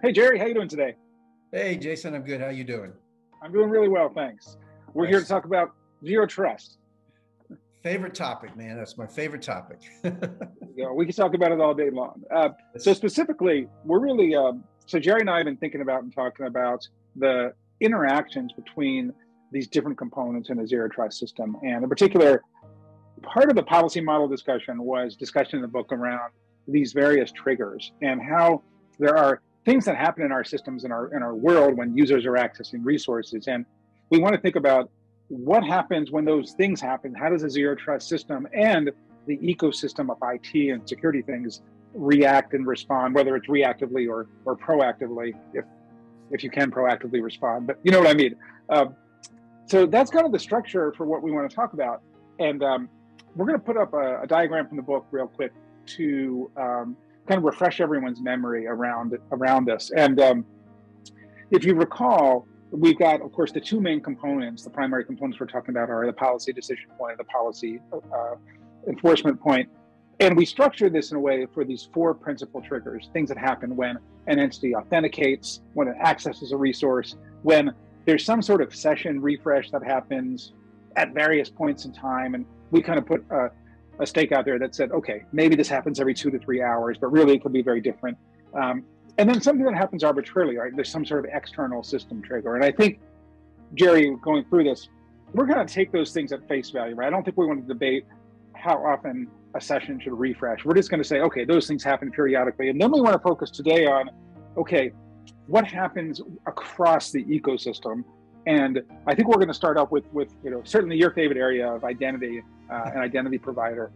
Hey Jerry, how you doing today? Hey, Jason, I'm good. How you doing? I'm doing really well, thanks. We're here to Nice. talk about zero trust. Favorite topic, man. That's my favorite topic. We can talk about it all day long. So It's- specifically, we're really so Jerry and I have been thinking about and talking about the interactions between these different components in a zero trust system, and in particular, part of the policy model discussion was discussion in the book around these various triggers and how there are things that happen in our systems in our world when users are accessing resources, and we want to think about what happens when those things happen. How does a zero trust system and the ecosystem of IT and security things react and respond, whether it's reactively or proactively, if you can proactively respond, but you know what I mean. So that's kind of the structure for what we want to talk about. And we're going to put up a diagram from the book real quick to kind of refresh everyone's memory around this. And if you recall, we've got, of course, the two main components. The primary components we're talking about are the policy decision point and the policy enforcement point. And we structure this in a way for these four principal triggers: things that happen when an entity authenticates, when it accesses a resource, when there's some sort of session refresh that happens at various points in time. And we kind of put a stake out there that said, okay, maybe this happens every 2 to 3 hours, but really it could be very different. And then something that happens arbitrarily, right? There's some sort of external system trigger. And I think, Jerry, going through this, we're going to take those things at face value, right? I don't think we want to debate how often a session should refresh. We're just going to say, okay, those things happen periodically. And then we want to focus today on, okay, what happens across the ecosystem? And I think we're going to start off with certainly your favorite area of identity and identity provider.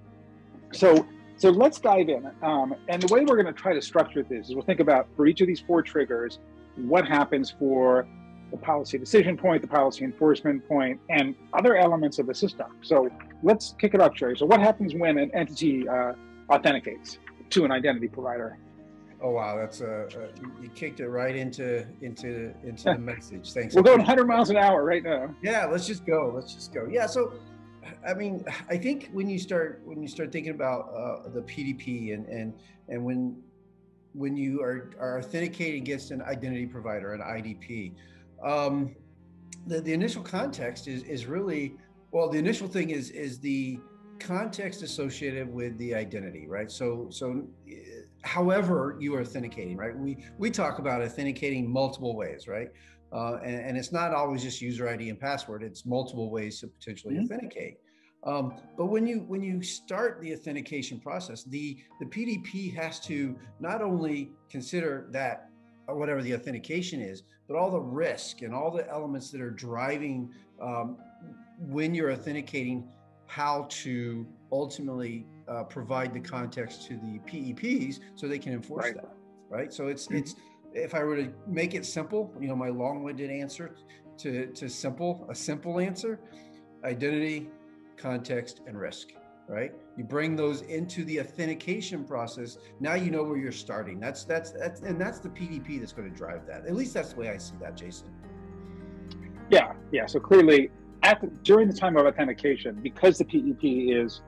So let's dive in. And the way we're going to try to structure this is we'll think about, for each of these four triggers, what happens for the policy decision point, the policy enforcement point, and other elements of the system. So let's kick it off, Jerry. So what happens when an entity authenticates to an identity provider? oh wow, that's you kicked it right into the message. Thanks. We're going 100 miles an hour right now. Yeah, let's just go. Yeah. So, I mean, I think when you start thinking about the PDP and when you are authenticating against an identity provider, an IDP, the initial context is really, well, the initial thing is the context associated with the identity, right? So however you are authenticating, right? We talk about authenticating multiple ways, right? And it's not always just user ID and password. It's multiple ways to potentially authenticate. But when you start the authentication process, the PDP has to not only consider that whatever the authentication is, but all the risk and all the elements that are driving when you're authenticating, how to ultimately provide the context to the PEPs so they can enforce that, right? So it's if I were to make it simple, my long-winded answer to a simple answer: identity, context, and risk, right? You bring those into the authentication process. Now you know where you're starting. That's the PDP that's going to drive that. At least that's the way I see that, Jason. Yeah. So clearly, during the time of authentication, because the PEP is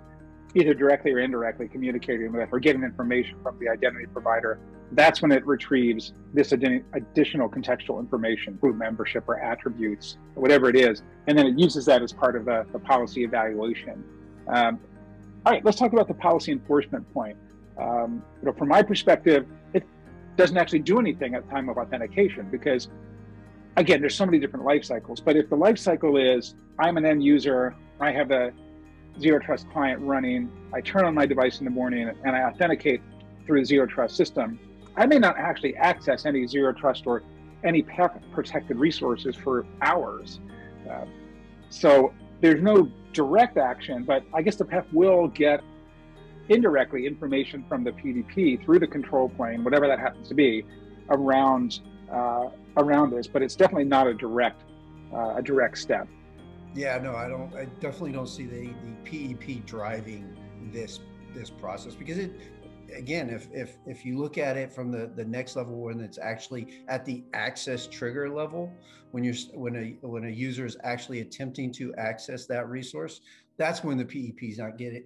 either directly or indirectly communicating with or getting information from the identity provider, that's when it retrieves this additional contextual information, group membership or attributes, or whatever it is, and then it uses that as part of the policy evaluation. All right, let's talk about the policy enforcement point. From my perspective, it doesn't actually do anything at the time of authentication because, again, there's so many different life cycles. But if the life cycle is, I'm an end user, I have a zero trust client running, I turn on my device in the morning and I authenticate through the zero trust system, I may not actually access any zero trust or any PEP protected resources for hours. So there's no direct action, but I guess the PEP will get indirectly information from the PDP through the control plane, whatever that happens to be, around this, but it's definitely not a direct step. Yeah, no, I definitely don't see the PEP driving this process, because it, again, if you look at it from the next level, when it's actually at the access trigger level, when a user is actually attempting to access that resource, that's when the PEP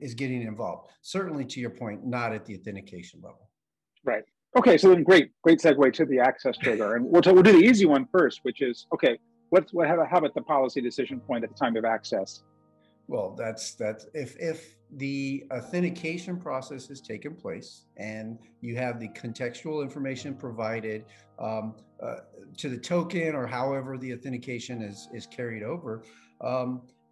is getting involved. Certainly, to your point, not at the authentication level. Right. Okay, so then great segue to the access trigger, and we'll do the easy one first, which is okay. How about the policy decision point at the time of access? Well, that's if the authentication process has taken place and you have the contextual information provided um, uh, to the token or however the authentication is carried over.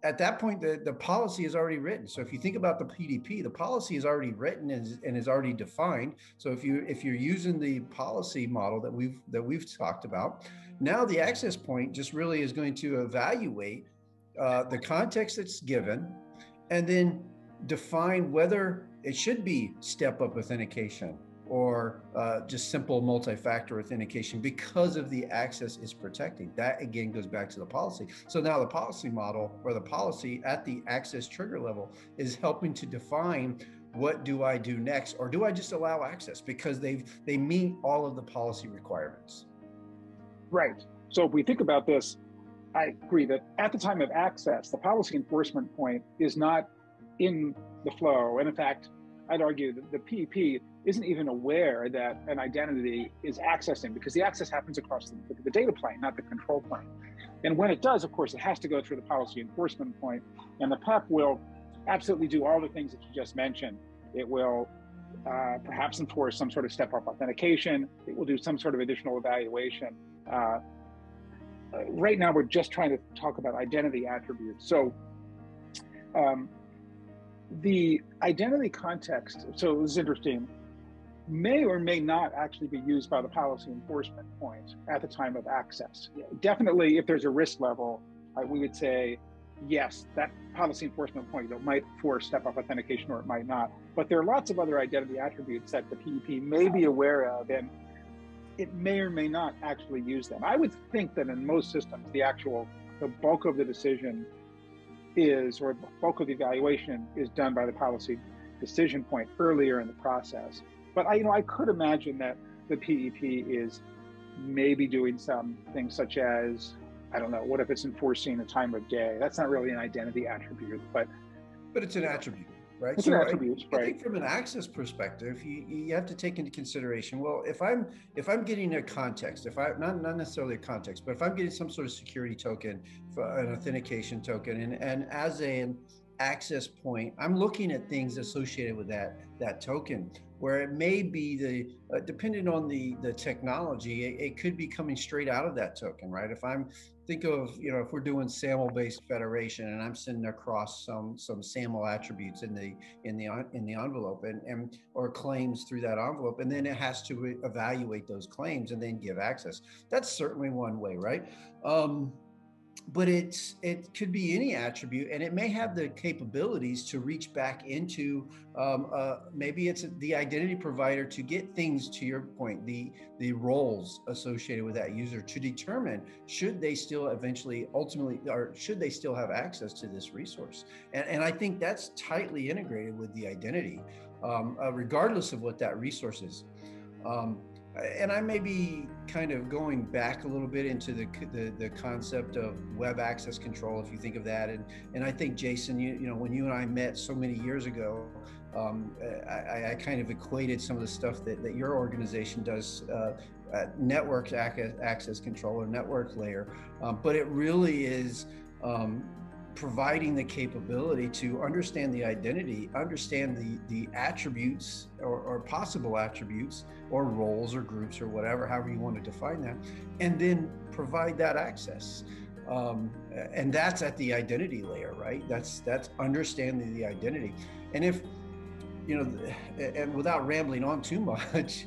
At that point, the policy is already written. So if you think about the PDP, the policy is already written and is already defined. So if you're using the policy model that we've talked about, now the access point just really is going to evaluate the context that's given, and then define whether it should be step-up authentication or just simple multi-factor authentication because of the access is protecting. That again goes back to the policy. So now the policy model or the policy at the access trigger level is helping to define what do I do next, or do I just allow access because they meet all of the policy requirements. Right. So if we think about this, I agree that at the time of access, the policy enforcement point is not in the flow. And in fact, I'd argue that the PEP isn't even aware that an identity is accessing, because the access happens across the data plane, not the control plane. And when it does, of course, it has to go through the policy enforcement point, and the PEP will absolutely do all the things that you just mentioned. It will perhaps enforce some sort of step-up authentication. It will do some sort of additional evaluation. Right now, we're just trying to talk about identity attributes. So the identity context, so this is interesting, may or may not actually be used by the policy enforcement point at the time of access. Definitely, if there's a risk level, we would say, yes, that policy enforcement point might force step-up authentication or it might not. But there are lots of other identity attributes that the PEP may be aware of, and it may or may not actually use them. I would think that in most systems, the bulk of the decision is, or the bulk of the evaluation is done by the policy decision point earlier in the process. But I could imagine that the PEP is maybe doing some things such as, I don't know, what if it's enforcing a time of day? That's not really an identity attribute, but it's an attribute. Right. It's an attribute, I think from an access perspective, you have to take into consideration, well, if I'm getting a context, if I not necessarily a context, but if I'm getting some sort of security token, an authentication token, and as an access point, I'm looking at things associated with that token, where it may be depending on the technology, it could be coming straight out of that token, right? Think of, if we're doing SAML-based federation and I'm sending across some SAML attributes in the envelope and or claims through that envelope, and then it has to evaluate those claims and then give access. That's certainly one way, right? But it could be any attribute, and it may have the capabilities to reach back into maybe it's the identity provider to get things, to your point, the roles associated with that user, to determine should they still ultimately, or should they still have access to this resource. And I think that's tightly integrated with the identity, regardless of what that resource is. And I may be kind of going back a little bit into the concept of web access control, if you think of that. And I think, Jason, when you and I met so many years ago, I kind of equated some of the stuff that your organization does, network access control or network layer. But it really is providing the capability to understand the identity, understand the attributes or possible attributes or roles or groups or whatever, however you want to define that, and then provide that access. And that's at the identity layer, right? That's understanding the identity. And if, and without rambling on too much,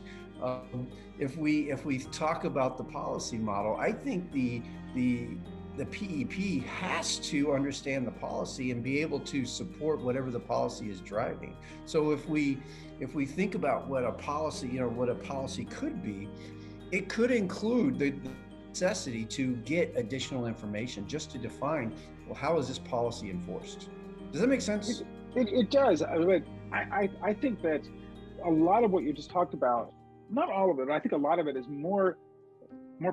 if we talk about the policy model, I think the PEP has to understand the policy and be able to support whatever the policy is driving. So if we think about what a policy could be, it could include the necessity to get additional information just to define, well, how is this policy enforced? Does that make sense? It does. I think that a lot of what you just talked about, not all of it, I think a lot of it is more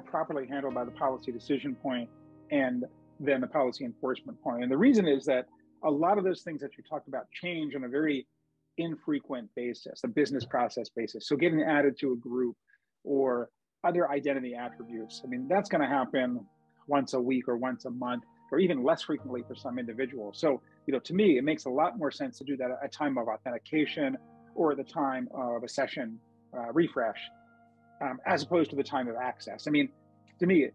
properly handled by the policy decision point and then the policy enforcement point. And the reason is that a lot of those things that you talked about change on a very infrequent basis, a business process basis. So getting added to a group or other identity attributes, I mean, that's going to happen once a week or once a month, or even less frequently for some individuals. So, to me, it makes a lot more sense to do that at a time of authentication or at the time of a session refresh, as opposed to the time of access. I mean, to me,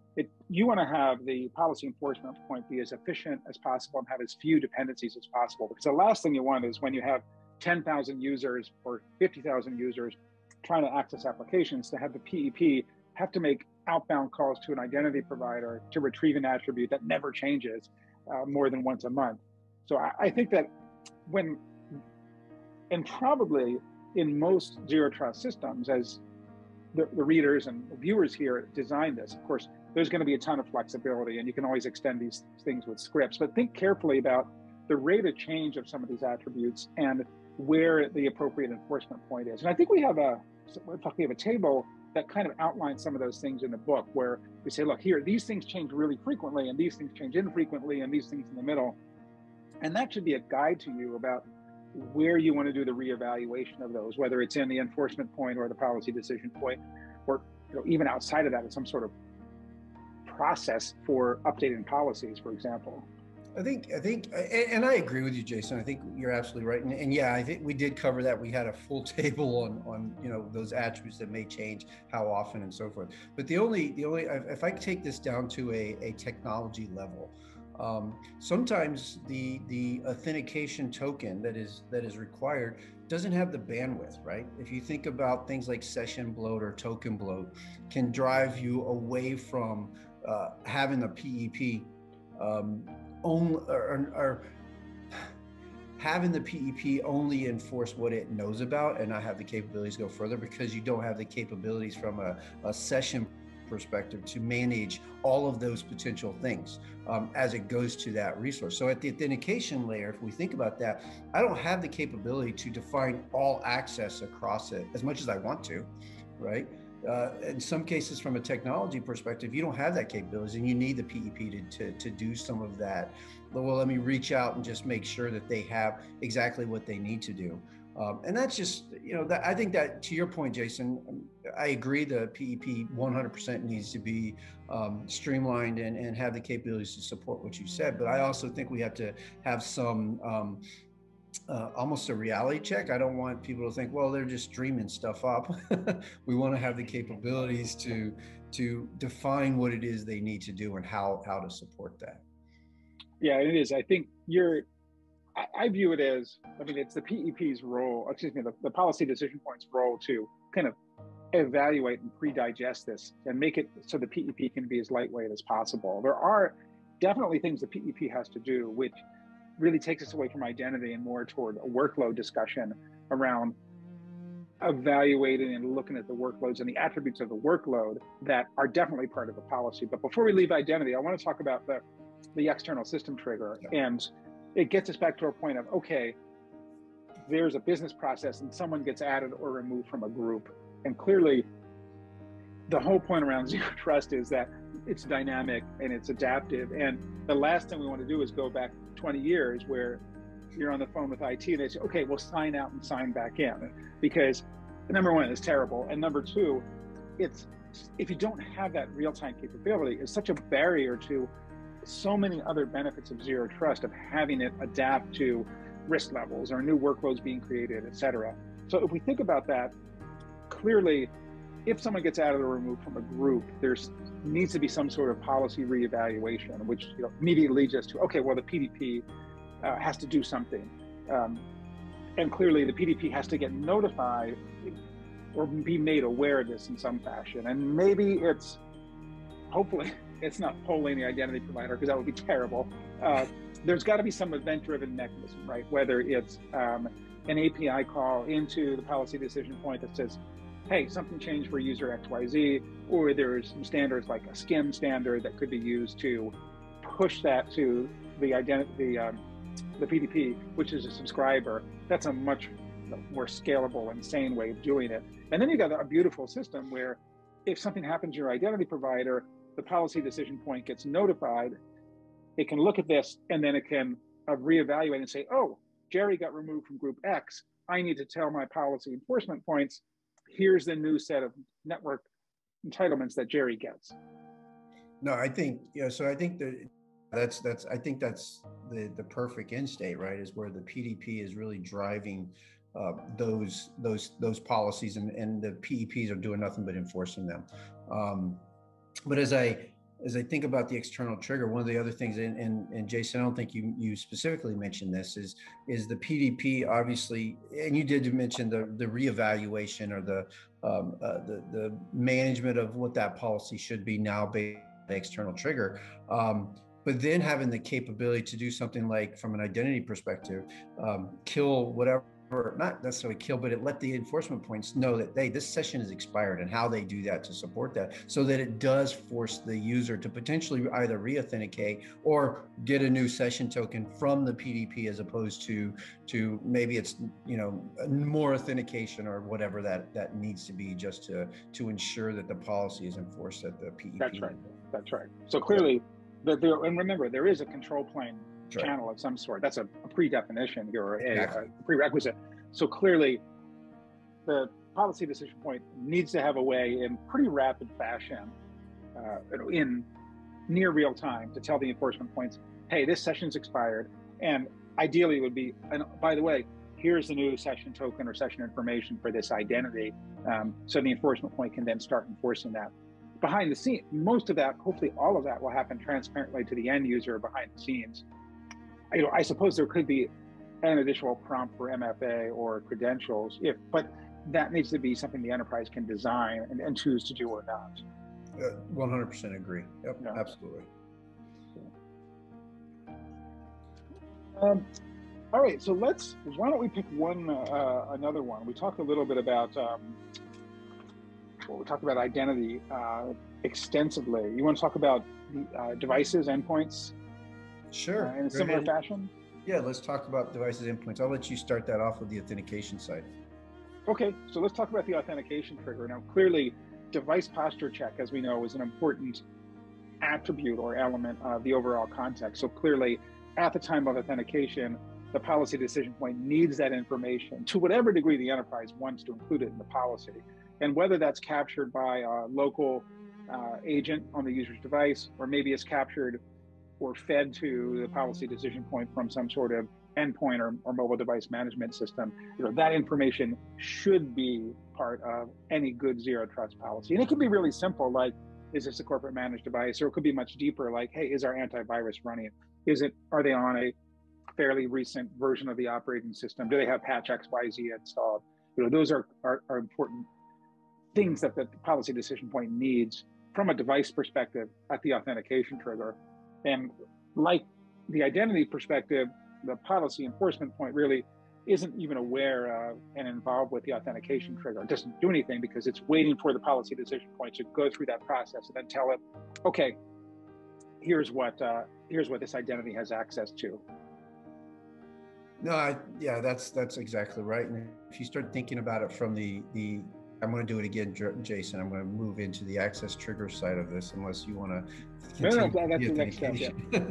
you want to have the policy enforcement point be as efficient as possible and have as few dependencies as possible, because the last thing you want is when you have 10,000 users or 50,000 users trying to access applications, to have the PEP have to make outbound calls to an identity provider to retrieve an attribute that never changes more than once a month. So I think that and probably in most zero trust systems, as the readers and viewers here design this, of course, there's going to be a ton of flexibility, and you can always extend these things with scripts, but think carefully about the rate of change of some of these attributes and where the appropriate enforcement point is. And I think we have a table that kind of outlines some of those things in the book, where we say, look, here, these things change really frequently, and these things change infrequently, and these things in the middle. And that should be a guide to you about where you want to do the reevaluation of those, whether it's in the enforcement point or the policy decision point, or even outside of that, in some sort of process for updating policies, for example. I think, and I agree with you, Jason. I think you're absolutely right. And yeah, I think we did cover that. We had a full table on those attributes that may change, how often, and so forth. But the only, if I take this down to a technology level, sometimes the authentication token that is required doesn't have the bandwidth, right? If you think about things like session bloat or token bloat, can drive you away from having the PEP or having the PEP only enforce what it knows about and not have the capabilities go further, because you don't have the capabilities from a session perspective to manage all of those potential things as it goes to that resource. So at the authentication layer, if we think about that, I don't have the capability to define all access across it as much as I want to, right? In some cases, from a technology perspective, you don't have that capability, and you need the PEP to do some of that. Well, let me reach out and just make sure that they have exactly what they need to do. And that's just, I think that, to your point, Jason, I agree the PEP 100% needs to be streamlined and have the capabilities to support what you said. But I also think we have to have some almost a reality check. I don't want people to think, well, they're just dreaming stuff up. We want to have the capabilities to define what it is they need to do and how to support that. Yeah, it is. I think I view it as, it's the PEP's role, the policy decision point's role to kind of evaluate and pre-digest this and make it so the PEP can be as lightweight as possible. There are definitely things the PEP has to do, which really takes us away from identity and more toward a workload discussion around evaluating and looking at the workloads and the attributes of the workload that are definitely part of the policy. But before we leave identity, I want to talk about the external system trigger. Yeah. And it gets us back to our point of, okay, there's a business process and someone gets added or removed from a group. And clearly, the whole point around zero trust is that it's dynamic and it's adaptive. And the last thing we want to do is go back 20 years where you're on the phone with IT and they say, okay, we'll sign out and sign back in. Because number one, it's terrible. And number two, if you don't have that real-time capability, it's such a barrier to so many other benefits of zero trust, of having it adapt to risk levels or new workloads being created, et cetera. So if we think about that, clearly, if someone gets added or removed from a group, there needs to be some sort of policy reevaluation, which immediately leads us to, okay, well, the PDP has to do something. And clearly the PDP has to get notified or be made aware of this in some fashion. And maybe hopefully it's not polling the identity provider, because that would be terrible. There's got to be some event-driven mechanism, right? Whether it's an API call into the policy decision point that says, hey, something changed for user XYZ, or there's some standards like a SCIM standard that could be used to push that to the PDP, which is a subscriber. That's a much more scalable and sane way of doing it. And then you got a beautiful system where if something happens to your identity provider, the policy decision point gets notified. It can look at this and then it can reevaluate and say, oh, Jerry got removed from group X, I need to tell my policy enforcement points, here's the new set of network entitlements that Jerry gets. No, I think, so I think I think that's the perfect end state, right? Is where the PDP is really driving those policies, and the PEPs are doing nothing but enforcing them. But as I think about the external trigger, one of the other things, and Jason, I don't think you specifically mentioned this, is the PDP obviously, and you did mention the reevaluation or the management of what that policy should be now based on the external trigger. But then having the capability to do something like, from an identity perspective, kill whatever, not necessarily kill, but it let the enforcement points know that, hey, this session is expired, and how they do that to support that, so that it does force the user to potentially either re-authenticate or get a new session token from the PDP, as opposed to maybe it's, more authentication or whatever that needs to be, just to ensure that the policy is enforced at the PEP. That's right. So clearly, and remember, there is a control plane channel of some sort. That's a pre-definition here, or a prerequisite. So clearly, the policy decision point needs to have a way, in pretty rapid fashion, in near real time, to tell the enforcement points, hey, this session's expired, and ideally it would be, and by the way, here's the new session token or session information for this identity, so the enforcement point can then start enforcing that. Behind the scenes, most of that, hopefully all of that, will happen transparently to the end user behind the scenes. I suppose there could be an additional prompt for MFA or credentials, but that needs to be something the enterprise can design and choose to do or not. 100% agree. Yep, yeah. Absolutely. All right, so why don't we pick another one? We talked a little bit about, we talked about identity extensively. You want to talk about devices, endpoints? Sure. In a similar fashion? Yeah, let's talk about devices, endpoints. I'll let you start that off with the authentication side. Okay, so let's talk about the authentication trigger. Now, clearly, device posture check, as we know, is an important attribute or element of the overall context. So clearly, at the time of authentication, the policy decision point needs that information to whatever degree the enterprise wants to include it in the policy. And whether that's captured by a local agent on the user's device, or maybe it's captured or fed to the policy decision point from some sort of endpoint or mobile device management system, that information should be part of any good zero trust policy. And it can be really simple, like, is this a corporate managed device? Or it could be much deeper, like, hey, is our antivirus running? Are they on a fairly recent version of the operating system? Do they have patch XYZ installed? Those are important things that the policy decision point needs from a device perspective at the authentication trigger. And like the identity perspective, the policy enforcement point really isn't even aware of and involved with the authentication trigger. It doesn't do anything because it's waiting for the policy decision point to go through that process and then tell it, okay, here's what this identity has access to. No, yeah, that's exactly right. And if you start thinking about it from the I'm going to do it again, Jason. I'm going to move into the access trigger side of this, unless you want to continue. No, that's the next step. Yeah.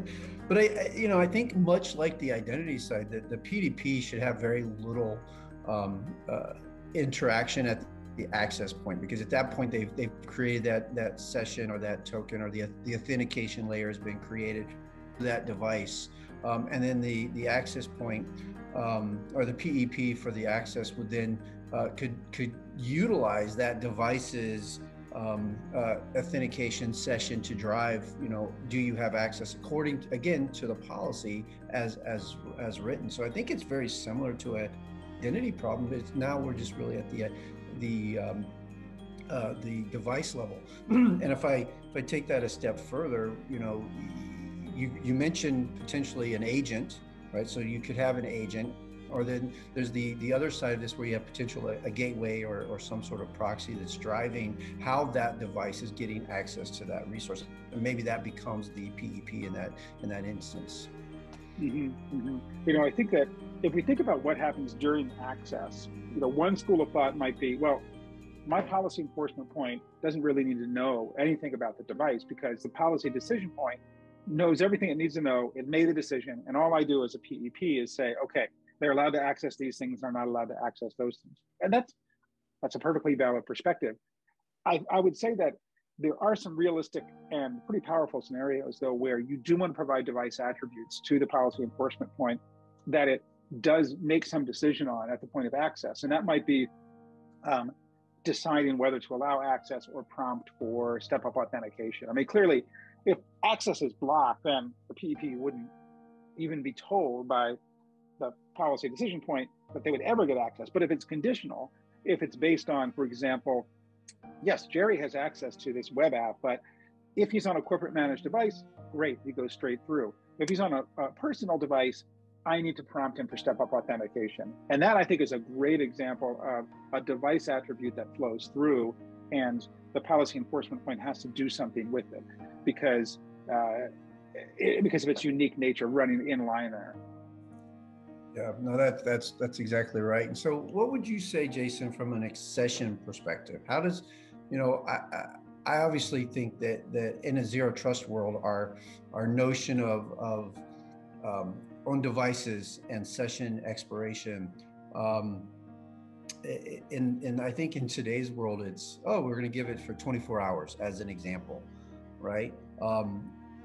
But I think much like the identity side, that the PDP should have very little interaction at the access point, because at that point they've created that session or that token, or the authentication layer has been created for that device, and then the access point or the PEP for the access would then could utilize that device's authentication session to drive, do you have access according again to the policy as written. So I think it's very similar to an identity problem, but now we're just really at the device level. And if I take that a step further, you mentioned potentially an agent, right? So you could have an agent, or then there's the other side of this, where you have potential a gateway or some sort of proxy that's driving how that device is getting access to that resource, and maybe that becomes the PEP in that instance. Mm-hmm, mm-hmm. I think that if we think about what happens during access, one school of thought might be, well, my policy enforcement point doesn't really need to know anything about the device, because the policy decision point knows everything it needs to know. It made a decision, and all I do as a PEP is say, okay, they're allowed to access these things, they're not allowed to access those things. And that's a perfectly valid perspective. I would say that there are some realistic and pretty powerful scenarios, though, where you do want to provide device attributes to the policy enforcement point that it does make some decision on at the point of access. And that might be deciding whether to allow access or prompt for step-up authentication. I mean, clearly, if access is blocked, then the PEP wouldn't even be told by the policy decision point that they would ever get access. But if it's conditional, if it's based on, for example, yes, Jerry has access to this web app, but if he's on a corporate managed device, great, he goes straight through. If he's on a personal device, I need to prompt him for step-up authentication. And that, I think, is a great example of a device attribute that flows through, and the policy enforcement point has to do something with it because of its unique nature running in line there. Yeah, no, that's exactly right. And so what would you say, Jason, from an accession perspective? How does, I obviously think that in a zero trust world, our notion of on devices and session expiration, and I think in today's world, it's, we're going to give it for 24 hours as an example, right?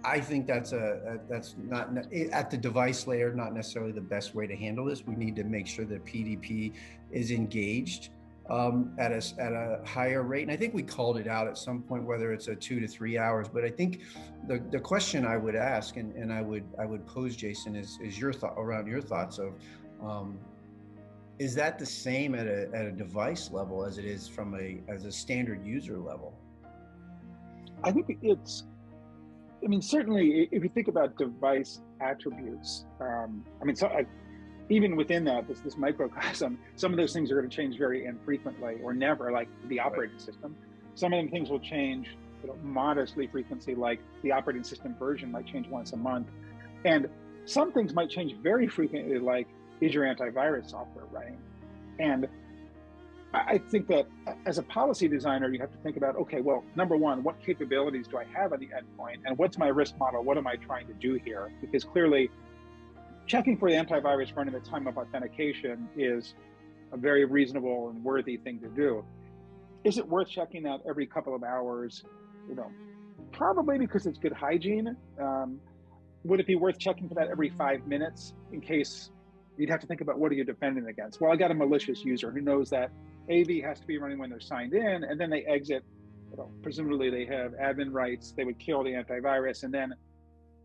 I think that's not at the device layer, not necessarily the best way to handle this. We need to make sure that PDP is engaged at a higher rate. And I think we called it out at some point, whether it's a 2 to 3 hours. But I think the question I would ask and I would pose, Jason, is your thought around your thoughts of, is that the same at a device level as it is as a standard user level? I think certainly if you think about device attributes, even within that, this microcosm, some of those things are going to change very infrequently or never, like the operating system. Some of them things will change modestly frequency, like the operating system version might change once a month. And some things might change very frequently, like, is your antivirus software running? And I think that as a policy designer, you have to think about, okay, well, number one, what capabilities do I have on the endpoint? And what's my risk model? What am I trying to do here? Because clearly, checking for the antivirus running at the time of authentication is a very reasonable and worthy thing to do. Is it worth checking that every couple of hours? Probably, because it's good hygiene. Would it be worth checking for that every 5 minutes in case you'd have to think about what are you defending against? Well, I got a malicious user who knows that AV has to be running when they're signed in, and then they exit. Presumably they have admin rights. They would kill the antivirus, and then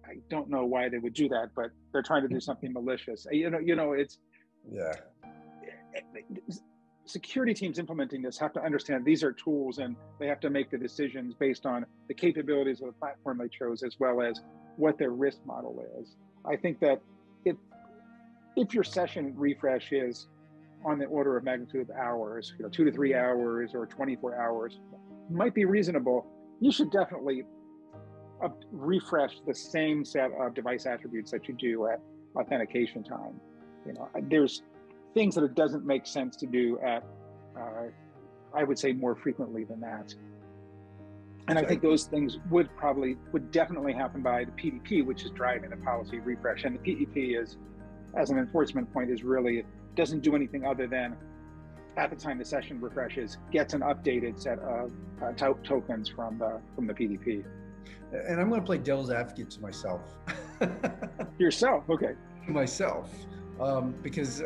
I don't know why they would do that, but they're trying to do something malicious. It's security teams implementing this have to understand these are tools, and they have to make the decisions based on the capabilities of the platform they chose, as well as what their risk model is. I think that if your session refresh is on the order of magnitude of hours, 2 to 3 hours or 24 hours, might be reasonable. You should definitely refresh the same set of device attributes that you do at authentication time. There's things that it doesn't make sense to do at, I would say, more frequently than that. And I think those things would definitely happen by the PDP, which is driving the policy refresh. And the PDP is, as an enforcement point, doesn't do anything other than, at the time the session refreshes, gets an updated set of tokens from the PDP. And I'm going to play devil's advocate to myself. Yourself, okay? Myself, because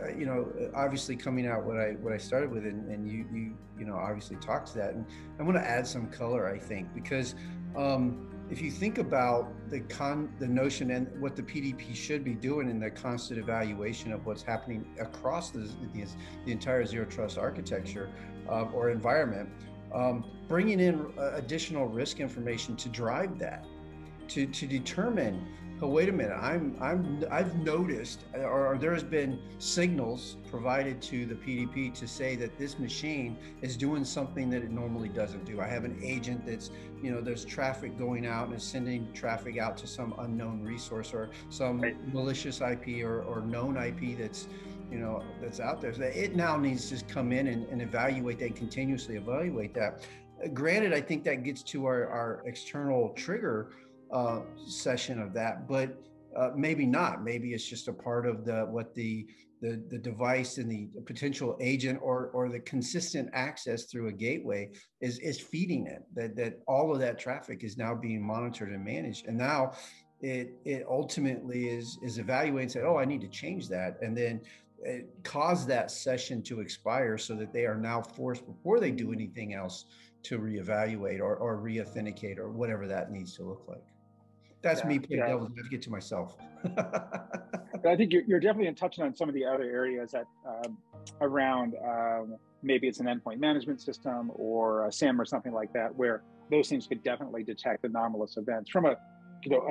obviously coming out what I started with, and you obviously talked to that, and I want to add some color, I think, because if you think about the notion and what the PDP should be doing in the constant evaluation of what's happening across the entire zero trust architecture or environment, bringing in additional risk information to drive that, to determine, oh, wait a minute, I've noticed, or there's been signals provided to the PDP to say that this machine is doing something that it normally doesn't do. I have an agent that's, there's traffic going out and is sending traffic out to some unknown resource or some malicious IP or known IP that's out there. So it now needs to just come in and evaluate that, and continuously evaluate that. Granted, I think that gets to our external trigger session of that, but maybe not. Maybe it's just a part of what the the device and the potential agent or the consistent access through a gateway is feeding it. That all of that traffic is now being monitored and managed, and now it ultimately is evaluating and say, oh, I need to change that, and then it cause that session to expire so that they are now forced, before they do anything else, to reevaluate or re-authenticate or whatever that needs to look like. That's me playing devil's advocate to myself. But I think you're definitely touching on some of the other areas that around maybe it's an endpoint management system or a SIEM or something like that, where those things could definitely detect anomalous events. From a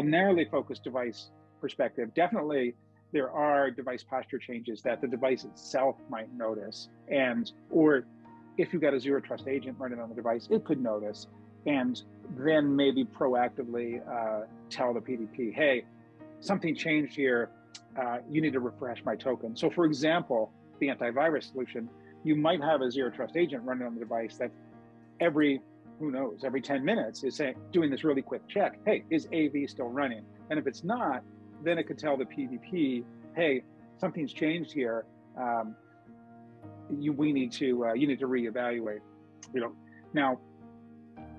narrowly focused device perspective, definitely there are device posture changes that the device itself might notice, or if you've got a zero trust agent running on the device, it could notice, and then maybe proactively tell the PDP, hey, something changed here. You need to refresh my token. So for example, the antivirus solution, you might have a zero trust agent running on the device that every 10 minutes is doing this really quick check. Hey, is AV still running? And if it's not, then it could tell the PDP, hey, something's changed here. You need to reevaluate. Now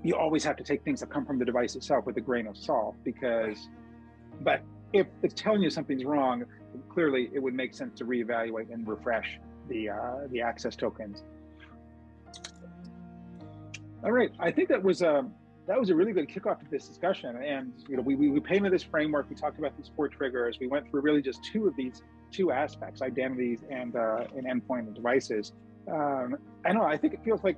you always have to take things that come from the device itself with a grain of salt, but if it's telling you something's wrong, clearly it would make sense to reevaluate and refresh the access tokens. All right, I think that was a really good kickoff to this discussion. And we painted this framework. We talked about these 4 triggers. We went through really just 2 of these 2 aspects: identities and endpoint and devices. I think it feels like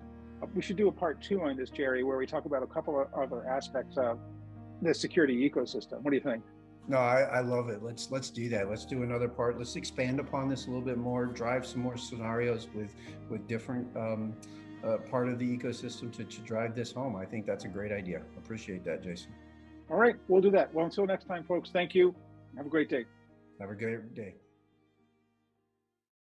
we should do a part 2 on this, Jerry, where we talk about a couple of other aspects of the security ecosystem. What do you think? No, I love it. Let's do that. Let's do another part. Let's expand upon this a little bit more, drive some more scenarios with different part of the ecosystem to drive this home. I think that's a great idea. Appreciate that, Jason. All right, we'll do that. Well, until next time, folks, thank you. Have a great day. Have a great day.